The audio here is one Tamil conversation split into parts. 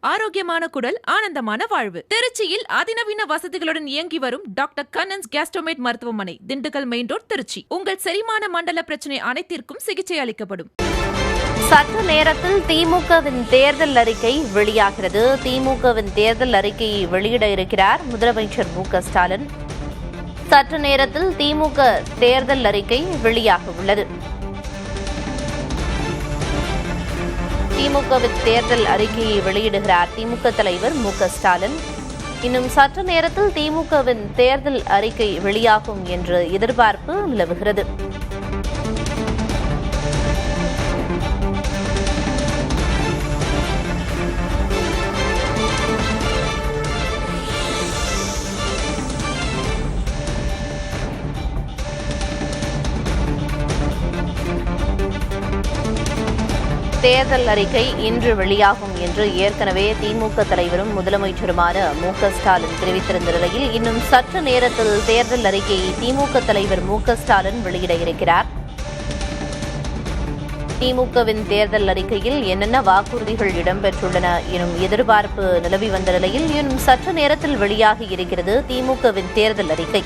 ஆரோக்கியமான குடல், ஆனந்தமான வாழ்வு. திருச்சியில் அதிநவீன வசதிகளுடன் இயங்கி வரும் டாக்டர் கண்ணன்ஸ் கேஸ்ட்ரோமேட் மருத்துவமனை, திண்டுக்கல் மெயின் ரோட், திருச்சி. உங்கள் செரிமான மண்டல பிரச்சனை அனைத்திற்கும் சிகிச்சை அளிக்கப்படும். சற்று நேரத்தில் திமுகவின் தேர்தல் அறிக்கை வெளியாகிறது. திமுகவின் தேர்தல் அறிக்கையை வெளியிட இருக்கிறார் முதலமைச்சர் மு.க.ஸ்டாலின். சற்று நேரத்தில் திமுக தேர்தல் அறிக்கை வெளியாக உள்ளது. திமுகவின் தேர்தல் அறிக்கையை வெளியிடுகிறார் திமுக தலைவர் மு.க.ஸ்டாலின். இன்னும் சற்று நேரத்தில் திமுகவின் தேர்தல் அறிக்கை வெளியாகும் என்ற எதிர்பார்ப்பு நிலவுகிறது. தேர்தல் அறிக்கை இன்று வெளியாகும் என்று ஏற்கனவே திமுக தலைவரும் முதலமைச்சருமான மு.க.ஸ்டாலின் தெரிவித்திருந்த நிலையில் இன்னும் சற்று நேரத்தில் தேர்தல் அறிக்கையை திமுக தலைவர் மு.க.ஸ்டாலின் வெளியிட இருக்கிறார். திமுகவின் தேர்தல் அறிக்கையில் என்னென்ன வாக்குறுதிகள் இடம்பெற்றுள்ளன எனும் எதிர்பார்ப்பு நிலவி வந்த நிலையில் இன்னும் சற்று நேரத்தில் வெளியாகி இருக்கிறது திமுகவின் தேர்தல் அறிக்கை.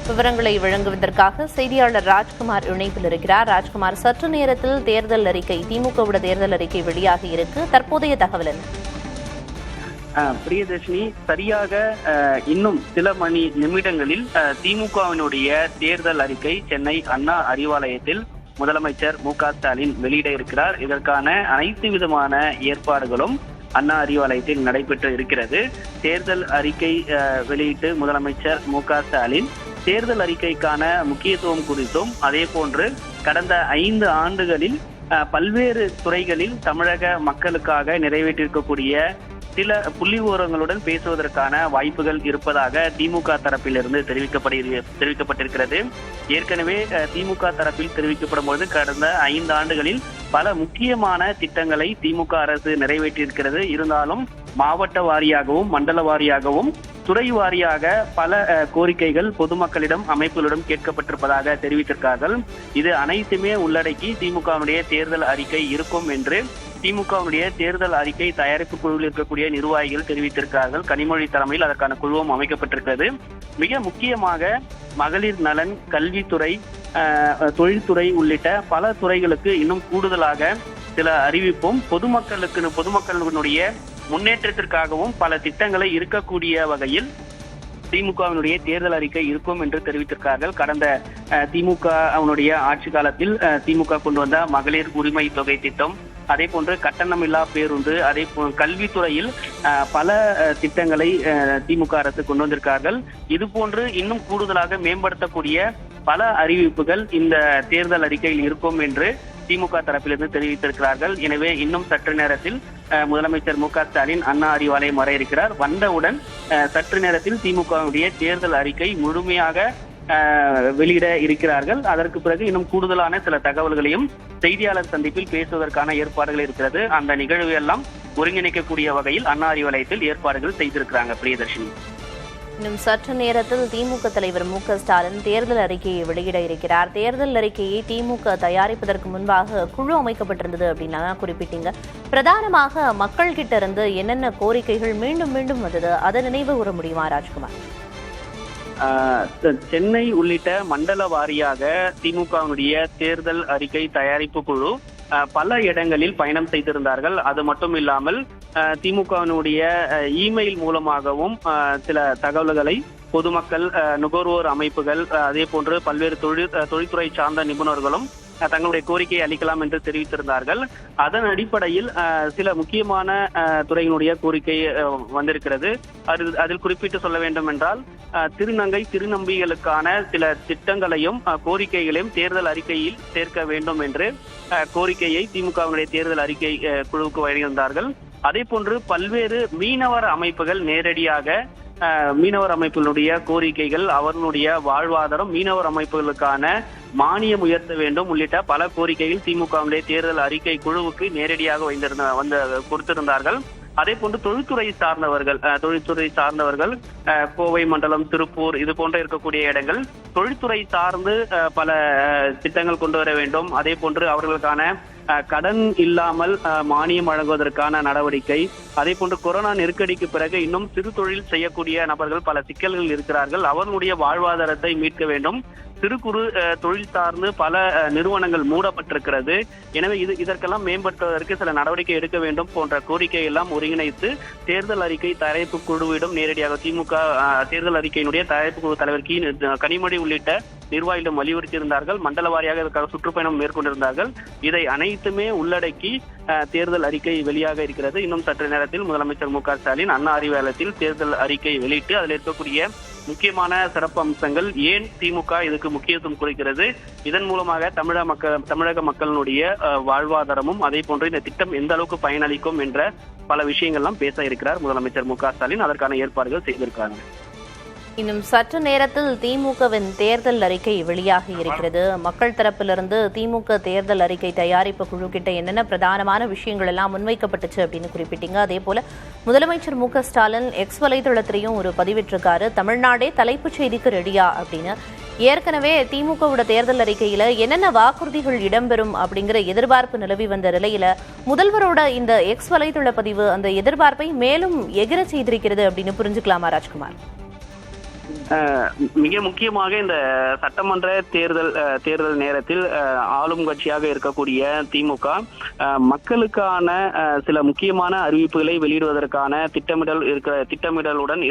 விவரங்களை வழங்குவதற்காக செய்தியாளர் ராஜ்குமார் இணைப்பில் இருக்கிறார். ராஜ்குமார், சற்று நேரத்தில் தேர்தல் அறிக்கை, திமுகவுடைய தேர்தல் அறிக்கை வெளியாகி இருக்கு. தற்போதைய தகவல் என்ன? பிரியதர்ஷினி, சரியாக இன்னும் சில மணி நிமிடங்களில் திமுகவினுடைய தேர்தல் அறிக்கை சென்னை அண்ணா அறிவாலயத்தில் முதலமைச்சர் மு.க.ஸ்டாலின் வெளியிட இருக்கிறார். இதற்கான அனைத்து விதமான ஏற்பாடுகளும் அண்ணா அறிவாலயத்தில் நடைபெற்று இருக்கிறது. தேர்தல் அறிக்கை வெளியிட்டு முதலமைச்சர் மு.க.ஸ்டாலின் தேர்தல் அறிக்கைக்கான முக்கியத்துவம் குறித்தும், அதே போன்று கடந்த 5 ஆண்டுகளில் பல்வேறு துறைகளில் தமிழக மக்களுக்காக நிறைவேற்றிருக்கக்கூடிய சில புள்ளி விவரங்களுடன் பேசுவதற்கான வாய்ப்புகள் இருப்பதாக திமுக தரப்பிலிருந்து தெரிவிக்கப்பட்டிருக்கிறது. ஏற்கனவே திமுக தரப்பில் தெரிவிக்கப்படும் போது கடந்த 5 ஆண்டுகளில் பல முக்கியமான திட்டங்களை திமுக அரசு நிறைவேற்றியிருக்கிறது. இருந்தாலும் மாவட்ட வாரியாகவும் மண்டல வாரியாகவும் துறை வாரியாக பல கோரிக்கைகள் பொதுமக்களிடம் அமைப்புகளிடம் கேட்கப்பட்டிருப்பதாக தெரிவித்திருக்கிறார்கள். இது அனைத்துமே உள்ளடக்கி திமுகவுடைய தேர்தல் அறிக்கை இருக்கும் என்று திமுகவுடைய தேர்தல் அறிக்கை தயாரிப்பு குழுவில் இருக்கக்கூடிய நிர்வாகிகள் தெரிவித்திருக்கிறார்கள். கனிமொழி தலைமையில் அதற்கான குழுவும் அமைக்கப்பட்டிருக்கிறது. மிக முக்கியமாக மகளிர் நலன், கல்வித்துறை, தொழில்துறை உள்ளிட்ட பல துறைகளுக்கு இன்னும் கூடுதலாக சில அறிவிப்பும் பொதுமக்களுடைய முன்னேற்றத்திற்காகவும் பல திட்டங்களை இருக்கக்கூடிய வகையில் திமுகவினுடைய தேர்தல் அறிக்கை இருக்கும் என்று தெரிவித்திருக்கிறார்கள். கடந்த திமுக ஆட்சி காலத்தில் திமுக கொண்டு வந்த மகளிர் உரிமை தொகை திட்டம், அதே போன்று கட்டணமில்லா பேருந்து, அதே கல்வித்துறையில் பல திட்டங்களை திமுக அரசு கொண்டு வந்திருக்கிறார்கள். இது போன்று இன்னும் கூடுதலாக மேம்படுத்தக்கூடிய பல அறிவிப்புகள் இந்த தேர்தல் அறிக்கையில் இருக்கும் என்று திமுக தரப்பிலிருந்து தெரிவித்திருக்கிறார்கள். எனவே இன்னும் சற்று நேரத்தில் முதலமைச்சர் மு.க.ஸ்டாலின் அண்ணா அறிவாலயம் வர இருக்கிறார். வந்தவுடன் சற்று நேரத்தில் திமுகவுடைய தேர்தல் அறிக்கை முழுமையாக வெளியிட இருக்கிறார்கள். அதற்கு பிறகு இன்னும் கூடுதலான சில தகவல்களையும் செய்தியாளர் சந்திப்பில் பேசுவதற்கான ஏற்பாடுகள் இருக்கிறது. அந்த நிகழ்வு எல்லாம் ஒருங்கிணைக்கக்கூடிய வகையில் அண்ணா அறிவாலயத்தில் ஏற்பாடுகள் செய்திருக்கிறாங்க. பிரியதர்ஷினி, இன்னும் சற்று நேரத்தில் திமுக தலைவர் மு.க.ஸ்டாலின் தேர்தல் அறிக்கையை வெளியிட இருக்கிறார். தேர்தல் அறிக்கையை திமுக தயாரிப்பதற்கு முன்பாக குழு அமைக்கப்பட்டிருந்தது அப்படின்னு குறிப்பிட்டீங்க. பிரதானமாக மக்கள் கிட்ட இருந்து என்னென்ன கோரிக்கைகள் மீண்டும் மீண்டும் வந்தது, அதை நினைவு கூற முடியுமா ராஜ்குமார்? சென்னை உள்ளிட்ட மண்டல வாரியாக திமுகவினுடைய தேர்தல் அறிக்கை தயாரிப்பு குழு பல இடங்களில் பயணம் செய்திருந்தார்கள். அது மட்டும் இல்லாமல் திமுகவினுடைய இமெயில் மூலமாகவும் சில தகவல்களை பொதுமக்கள், நுகர்வோர் அமைப்புகள், அதே போன்று பல்வேறு தொழில்துறை சார்ந்த நிபுணர்களும் தங்களுடைய கோரிக்கையை அளிக்கலாம் என்று தெரிவித்திருந்தார்கள். அதன் அடிப்படையில் சில முக்கியமான துறையினுடைய கோரிக்கை வந்திருக்கிறது. அதில் குறிப்பிட்டு சொல்ல வேண்டும் என்றால், திருநங்கை திருநம்பிகளுக்கான சில திட்டங்களையும் கோரிக்கைகளையும் தேர்தல் அறிக்கையில் சேர்க்க வேண்டும் என்று கோரிக்கையை திமுகவினுடைய தேர்தல் அறிக்கை குழுவுக்கு வழங்கியிருந்தார்கள். அதே போன்று பல்வேறு மீனவர் அமைப்புகள் நேரடியாக மீனவர் அமைப்புகளுடைய கோரிக்கைகள், அவர்களுடைய வாழ்வாதாரம், மீனவர் அமைப்புகளுக்கான மானியம் உயர்த்த வேண்டும் உள்ளிட்ட பல கோரிக்கைகள் திமுகவுடைய தேர்தல் அறிக்கை குழுவுக்கு நேரடியாக கொடுத்திருந்தார்கள். அதே போன்று தொழில்துறை சார்ந்தவர்கள் கோவை மண்டலம், திருப்பூர் இது போன்ற இருக்கக்கூடிய இடங்கள் தொழில்துறை சார்ந்து பல திட்டங்கள் கொண்டு வர வேண்டும். அதே போன்று அவர்களுக்கான கடன் இல்லாமல் மானியம் வழங்குவதற்கான நடவடிக்கை, அதே போன்று கொரோனா நெருக்கடிக்கு பிறகு இன்னும் சிறு தொழில் செய்யக்கூடிய நபர்கள் பல சிக்கல்கள் இருக்கிறார்கள். அவர்களுடைய வாழ்வாதாரத்தை மீட்க வேண்டும். சிறு குறு தொழில் சார்ந்து பல நிறுவனங்கள் மூடப்பட்டிருக்கிறது. எனவே இதற்கெல்லாம் மேம்படுத்துவதற்கு சில நடவடிக்கை எடுக்க வேண்டும் போன்ற கோரிக்கை எல்லாம் ஒருங்கிணைத்து தேர்தல் அறிக்கை தயாரிப்பு குழுவிடம் நேரடியாக திமுக தேர்தல் அறிக்கையினுடைய தயாரிப்பு குழு தலைவர் கனிமொழி உள்ளிட்ட நிர்வாகிகளிடம் வலியுறுத்தியிருந்தார்கள். மண்டல வாரியாக இதற்காக சுற்றுப்பயணம் மேற்கொண்டிருந்தார்கள். இதை அனைத்துமே உள்ளடக்கி தேர்தல் அறிக்கை வெளியாக இருக்கிறது. இன்னும் சற்று நேரத்தில் முதலமைச்சர் மு.க.ஸ்டாலின் அண்ணா அறிவாலயத்தில் தேர்தல் அறிக்கை வெளியிட்டு அதில் இருக்கக்கூடிய முக்கியமான சிறப்பு அம்சங்கள், ஏன் திமுக இதுக்கு முக்கியத்துவம் கொடுக்கிறது, இதன் மூலமாக தமிழக மக்களினுடைய வாழ்வாதாரமும் அதே போன்று இந்த திட்டம் எந்த அளவுக்கு பயனளிக்கும் என்ற பல விஷயங்கள்லாம் பேச இருக்கிறார் முதலமைச்சர் மு.க.ஸ்டாலின். அதற்கான ஏற்பாடுகள் செய்திருக்கிறாங்க. இன்னும் சற்று நேரத்தில் திமுகவின் தேர்தல் அறிக்கை வெளியாகி இருக்கிறது. மக்கள் தரப்பிலிருந்து திமுக தேர்தல் அறிக்கை தயாரிப்பு குழு கிட்ட என்னென்ன பிரதானமான விஷயங்கள் எல்லாம் முன்வைக்கப்பட்டுச்சு அப்படின்னு குறிப்பிட்டீங்க. அதே போல முதலமைச்சர் மு.க.ஸ்டாலின் எக்ஸ் வலைதளத்திலையும் ஒரு பதிவிட்டிருக்காரு, தமிழ்நாடே தலைப்புச் செய்திக்கு ரெடியா அப்படின்னு. ஏற்கனவே திமுகவோட தேர்தல் அறிக்கையில என்னென்ன வாக்குறுதிகள் இடம்பெறும் அப்படிங்கிற எதிர்பார்ப்பு நிலவி வந்த நிலையில முதல்வரோட இந்த எக்ஸ் வலைதள பதிவு அந்த எதிர்பார்ப்பை மேலும் எகிர செய்திருக்கிறது அப்படின்னு புரிஞ்சுக்கலாமா ராஜ்குமார்? மிக முக்கியமாக இந்த சட்டமன்ற தேர்தல் நேரத்தில் ஆளும் கட்சியாக இருக்கக்கூடிய திமுக மக்களுக்கான சில முக்கியமான அறிவிப்புகளை வெளியிடுவதற்கான திட்டமிடலுடன்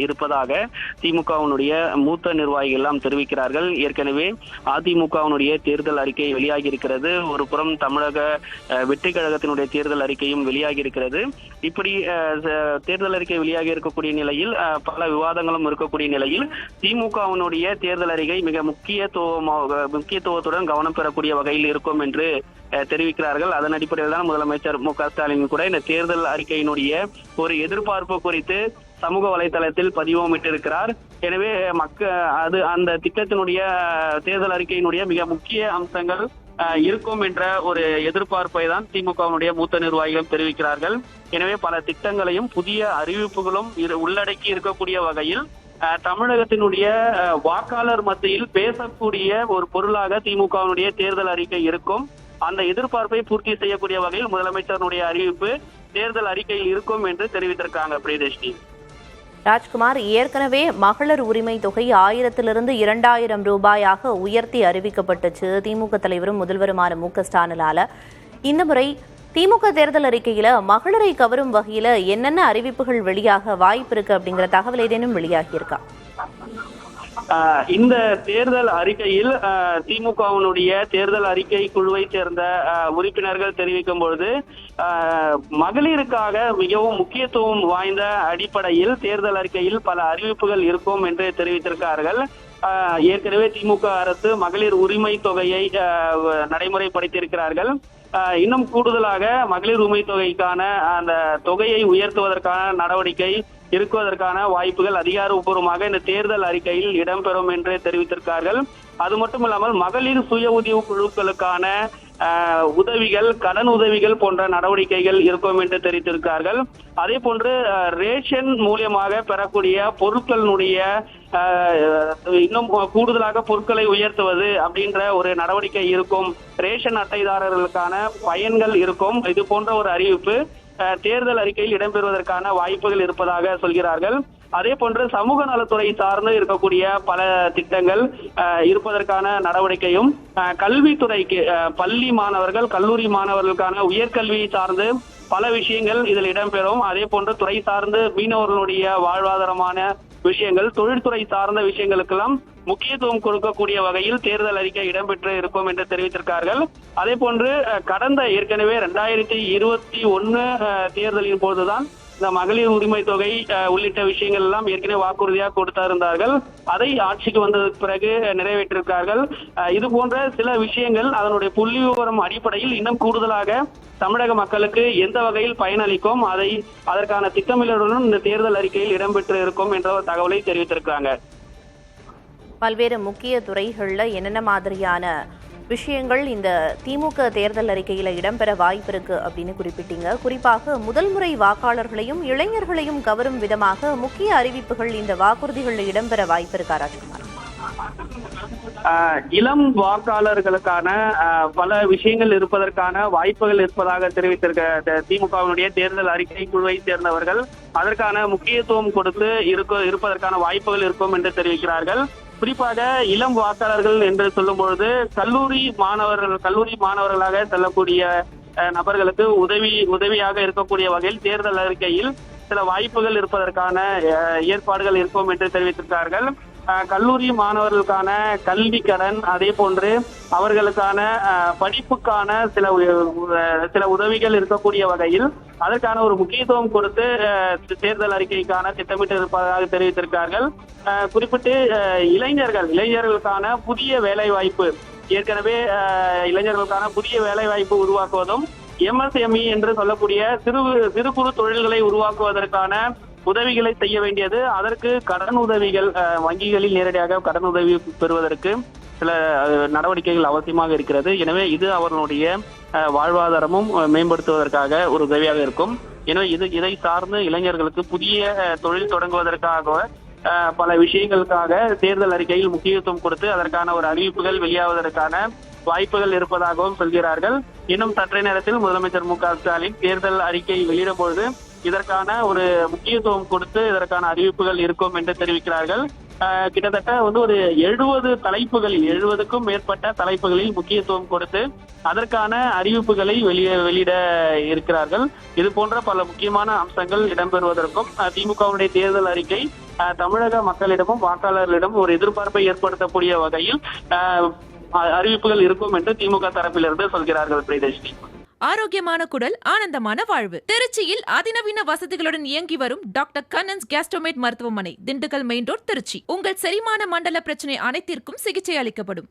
இருப்பதாக திமுகவினுடைய மூத்த நிர்வாகிகள் எல்லாம் தெரிவிக்கிறார்கள். ஏற்கனவே அதிமுகவினுடைய தேர்தல் அறிக்கை வெளியாகி இருக்கிறது. ஒரு புறம் தமிழக வெற்றி கழகத்தினுடைய தேர்தல் அறிக்கையும் வெளியாகி இருக்கிறது. இப்படி தேர்தல் அறிக்கை வெளியாகி இருக்கக்கூடிய நிலையில் பல விவாதங்களும் இருக்கக்கூடிய நிலையில் திமுகவினுடைய தேர்தல் அறிக்கை மிக முக்கியத்துவத்துடன் கவனம் பெறக்கூடிய வகையில் இருக்கும் என்று தெரிவிக்கிறார்கள். அதன் அடிப்படையில் தான் முதலமைச்சர் மு.க.ஸ்டாலின் கூட இந்த தேர்தல் அறிக்கையினுடைய ஒரு எதிர்பார்ப்பு குறித்து சமூக வலைதளத்தில் பதிவமிட்டிருக்கிறார். எனவே அந்த திட்டத்தினுடைய தேர்தல் அறிக்கையினுடைய மிக முக்கிய அம்சங்கள் இருக்கும் என்ற ஒரு எதிர்பார்ப்பை தான் திமுகவினுடைய மூத்த நிர்வாகிகள் தெரிவிக்கிறார்கள். எனவே பல திட்டங்களையும் புதிய அறிவிப்புகளும் உள்ளடக்கி இருக்கக்கூடிய வகையில் தமிழகத்தினுடைய வாக்காளர் மத்தியில் பேசக்கூடிய ஒரு பொருளாக திமுகவினுடைய தேர்தல் அறிக்கை இருக்கும். அந்த எதிர்பார்ப்பை பூர்த்தி செய்யக்கூடிய வகையில் முதலமைச்சருடைய அறிவிப்பு தேர்தல் அறிக்கையில் இருக்கும் என்று தெரிவித்திருக்காங்க. பிரியதர்ஷினி. ராஜ்குமார், ஏற்கனவே மகளிர் உரிமை தொகை 1000 2000 ரூபாயாக உயர்த்தி அறிவிக்கப்பட்டுச்சு திமுக தலைவரும் முதல்வருமான மு.க.ஸ்டாலினால. இந்த முறை திமுக தேர்தல் அறிக்கையில மகளிரை கவரும் வகையில என்னென்ன அறிவிப்புகள் வெளியாக வாய்ப்பு இருக்கு அப்படிங்கிற தகவல் ஏதேனும் வெளியாகி இருக்கா? இந்த தேர்தல் அறிக்கையில் திமுகவினுடைய தேர்தல் அறிக்கை குழுவை சேர்ந்த உறுப்பினர்கள் தெரிவிக்கும் பொழுது மகளிருக்காக மிகவும் முக்கியத்துவம் வாய்ந்த அடிப்படையில் தேர்தல் அறிக்கையில் பல அறிவிப்புகள் இருக்கும் என்று தெரிவித்திருக்கிறார்கள். ஏற்கனவே திமுக அரசு மகளிர் உரிமை தொகையை நடைமுறைப்படுத்தியிருக்கிறார்கள். இன்னும் கூடுதலாக மகளிர் உரிமை தொகைக்கான அந்த தொகையை உயர்த்துவதற்கான நடவடிக்கை இருக்குவதற்கான வாய்ப்புகள் அதிகாரப்பூர்வமாக இந்த தேர்தல் அறிக்கையில் இடம்பெறும் என்று தெரிவித்திருக்கிறார்கள். அது மட்டுமில்லாமல் மகளிர் சுய உதவி குழுக்களுக்கான உதவிகள், கடன் உதவிகள் போன்ற நடவடிக்கைகள் இருக்கும் என்று தெரிவித்திருக்கிறார்கள். அதே போன்று ரேஷன் மூலியமாக பெறக்கூடிய பொருட்களினுடைய இன்னும் கூடுதலாக பொருட்களை உயர்த்துவது அப்படின்ற ஒரு நடவடிக்கை இருக்கும். ரேஷன் அட்டைதாரர்களுக்கான பயன்கள் இருக்கும். இது போன்ற ஒரு அறிவிப்பு தேர்தல் அறிக்கையில் இடம்பெறுவதற்கான வாய்ப்புகள் இருப்பதாக சொல்கிறார்கள். அதே போன்று சமூக நலத்துறை சார்ந்து இருக்கக்கூடிய பல திட்டங்கள் இருப்பதற்கான நடவடிக்கையும், கல்வித்துறைக்கு பள்ளி மாணவர்கள் கல்லூரி மாணவர்களுக்கான உயர்கல்வி சார்ந்து பல விஷயங்கள் இதில் இடம்பெறும். அதே போன்று துறை சார்ந்து மீனவர்களுடைய வாழ்வாதாரமான விஷயங்கள், தொழில்துறை சார்ந்த விஷயங்களுக்கெல்லாம் முக்கியத்துவம் கொடுக்கக்கூடிய வகையில் தேர்தல் அறிக்கை இடம்பெற்று இருக்கும் என்று தெரிவித்திருக்கார்கள். அதே போன்று கடந்த ஏற்கனவே 2021 தேர்தலின் போதுதான் இந்த மகளிர் உரிமை தொகை உள்ளிட்ட விஷயங்கள் எல்லாம் ஏற்கனவே வாக்குறுதியாக கொடுத்திருந்தார்கள். அதை ஆட்சிக்கு வந்ததற்கு பிறகு நிறைவேற்றிருக்கார்கள். இது போன்ற சில விஷயங்கள் அதனுடைய புள்ளி விவரம் அடிப்படையில் இன்னும் கூடுதலாக தமிழக மக்களுக்கு எந்த வகையில் பயனளிக்கும் அதற்கான திட்டமிடலுடன் இந்த தேர்தல் அறிக்கையில் இடம்பெற்று இருக்கும் என்ற ஒரு தகவலை தெரிவித்திருக்காங்க. பல்வேறு முக்கிய துறைகள்ல என்னென்ன மாதிரியான விஷயங்கள் இந்த திமுக தேர்தல் அறிக்கையில இடம்பெற வாய்ப்பு இருக்கு அப்படின்னு குறிப்பிட்டீங்க. குறிப்பாக முதல் முறை வாக்காளர்களையும் இளைஞர்களையும் கவரும் விதமாக முக்கிய அறிவிப்புகள் இந்த வாக்குறுதிகளில் இடம்பெற வாய்ப்பு இருக்கா ராஜ்குமார்? இளம் வாக்காளர்களுக்கான பல விஷயங்கள் இருப்பதற்கான வாய்ப்புகள் இருப்பதாக தெரிவித்திருக்க திமுகவினுடைய தேர்தல் அறிக்கை குழுவை சேர்ந்தவர்கள் அதற்கான முக்கியத்துவம் கொடுத்து இருப்பதற்கான வாய்ப்புகள் இருக்கும் என்று தெரிவிக்கிறார்கள். குறிப்பாக இளம் வாக்காளர்கள் என்று சொல்லும் பொழுது கல்லூரி மாணவர்களாக செல்லக்கூடிய நபர்களுக்கு உதவியாக இருக்கக்கூடிய வகையில் தேர்தல் அறிக்கையில் சில வாய்ப்புகள் இருப்பதற்கான ஏற்பாடுகள் இருக்கும் என்று தெரிவித்திருக்கிறார்கள். கல்லூரி மாணவர்களுக்கான கல்வி கடன், அதே போன்று அவர்களுக்கான படிப்புக்கான சில உதவிகள் இருக்கக்கூடிய வகையில் அதற்கான ஒரு முக்கியத்துவம் கொடுத்து தேர்தல் அறிக்கைக்கான திட்டமிட்டு இருப்பதாக தெரிவித்திருக்கிறார்கள். குறிப்பிட்டு இளைஞர்களுக்கான புதிய வேலை வாய்ப்பு, ஏற்கனவே இளைஞர்களுக்கான புதிய வேலை வாய்ப்பு உருவாக்குவதும் MSME என்று சொல்லக்கூடிய சிறு குறு தொழில்களை உருவாக்குவதற்கான உதவிகளை செய்ய வேண்டியது, அதற்கு கடன் உதவிகள் வங்கிகளில் நேரடியாக கடன் உதவி பெறுவதற்கு சில நடவடிக்கைகள் அவசியமாக இருக்கிறது. எனவே இது அவர்களுடைய வாழ்வாதாரமும் மேம்படுத்துவதற்காக ஒரு உதவியாக இருக்கும். எனவே இதை சார்ந்து இளைஞர்களுக்கு புதிய தொழில் தொடங்குவதற்காக பல விஷயங்களுக்காக தேர்தல் அறிக்கையில் முக்கியத்துவம் கொடுத்து அதற்கான ஒரு அறிவிப்புகள் வெளியாவதற்கான வாய்ப்புகள் இருப்பதாகவும் சொல்கிறார்கள். இன்னும் சற்றே நேரத்தில் முதலமைச்சர் மு.க.ஸ்டாலின் தேர்தல் அறிக்கை வெளியிடும் பொழுது இதற்கான ஒரு முக்கியத்துவம் கொடுத்து இதற்கான அறிவிப்புகள் இருக்கும் என்று தெரிவிக்கிறார்கள். கிட்டத்தட்ட ஒரு 70க்கும் மேற்பட்ட தலைப்புகளில் முக்கியத்துவம் கொடுத்து அதற்கான அறிவிப்புகளை வெளியிட இருக்கிறார்கள். இது போன்ற பல முக்கியமான அம்சங்கள் இடம்பெறுவதற்கும் திமுகவுடைய தேர்தல் அறிக்கை தமிழக மக்களிடமும் வாக்காளர்களிடம் ஒரு எதிர்பார்ப்பை ஏற்படுத்தக்கூடிய வகையில் அறிவிப்புகள் இருக்கும் என்று திமுக தரப்பிலிருந்து சொல்கிறார்கள். பிரியதர்ஷினி, ஆரோக்கியமான குடல், ஆனந்தமான வாழ்வு. திருச்சியில் அதிநவீன வசதிகளுடன் இயங்கி வரும் டாக்டர் கண்ணன்ஸ் கேஸ்ட்ரோமேட் மருத்துவமனை, திண்டுக்கல் மெயின் ரோட், திருச்சி. உங்கள் செரிமான மண்டல பிரச்சனை அனைத்திற்கும் சிகிச்சை அளிக்கப்படும்.